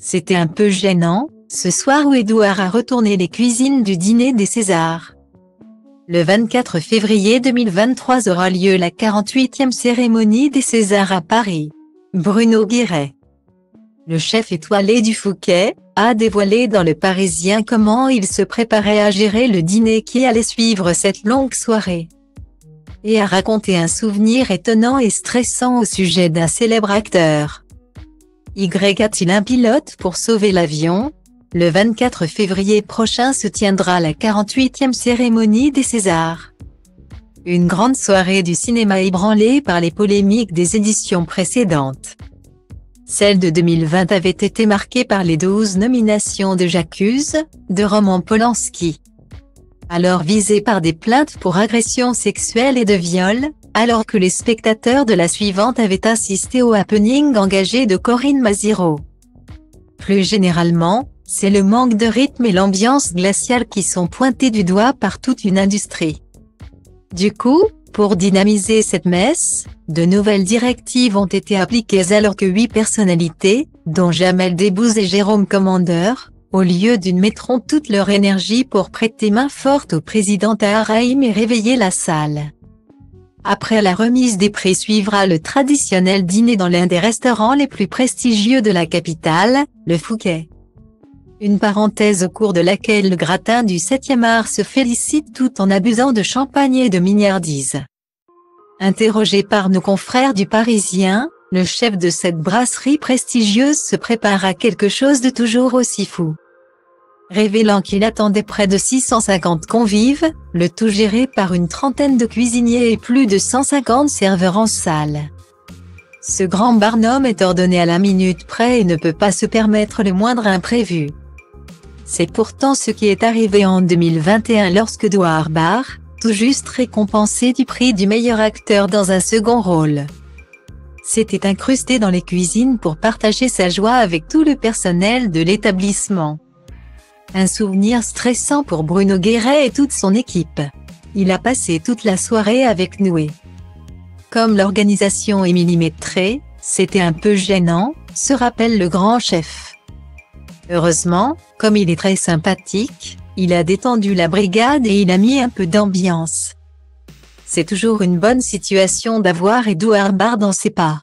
C'était un peu gênant, ce soir où Édouard a retourné les cuisines du dîner des Césars. Le 24 février 2023 aura lieu la 48e cérémonie des Césars à Paris. Bruno Guéret, le chef étoilé du Fouquet, a dévoilé dans Le Parisien comment il se préparait à gérer le dîner qui allait suivre cette longue soirée. Et a raconté un souvenir étonnant et stressant au sujet d'un célèbre acteur. Y a-t-il un pilote pour sauver l'avion? Le 24 février prochain se tiendra la 48e cérémonie des Césars. Une grande soirée du cinéma ébranlée par les polémiques des éditions précédentes. Celle de 2020 avait été marquée par les 12 nominations de J'accuse, de Roman Polanski. Alors visé par des plaintes pour agression sexuelle et de viol, alors que les spectateurs de la suivante avaient assisté au happening engagé de Corinne Maziero. Plus généralement, c'est le manque de rythme et l'ambiance glaciale qui sont pointés du doigt par toute une industrie. Du coup, pour dynamiser cette messe, de nouvelles directives ont été appliquées alors que 8 personnalités, dont Jamel Debbouze et Jérôme Commandeur, au lieu d'une mettront toute leur énergie pour prêter main forte au président Tahar Rahim et réveiller la salle. Après la remise des prix suivra le traditionnel dîner dans l'un des restaurants les plus prestigieux de la capitale, le Fouquet. Une parenthèse au cours de laquelle le gratin du 7e art se félicite tout en abusant de champagne et de mignardise. Interrogé par nos confrères du Parisien, le chef de cette brasserie prestigieuse se prépare à quelque chose de toujours aussi fou. Révélant qu'il attendait près de 650 convives, le tout géré par une trentaine de cuisiniers et plus de 150 serveurs en salle. Ce grand barnum est ordonné à la minute près et ne peut pas se permettre le moindre imprévu. C'est pourtant ce qui est arrivé en 2021 lorsque Édouard Baird, tout juste récompensé du prix du meilleur acteur dans un second rôle, s'était incrusté dans les cuisines pour partager sa joie avec tout le personnel de l'établissement. Un souvenir stressant pour Bruno Guéret et toute son équipe. Il a passé toute la soirée avec nous et, comme l'organisation est millimétrée, c'était un peu gênant, se rappelle le grand chef. Heureusement, comme il est très sympathique, il a détendu la brigade et il a mis un peu d'ambiance. C'est toujours une bonne situation d'avoir Édouard Baird dans ses pas.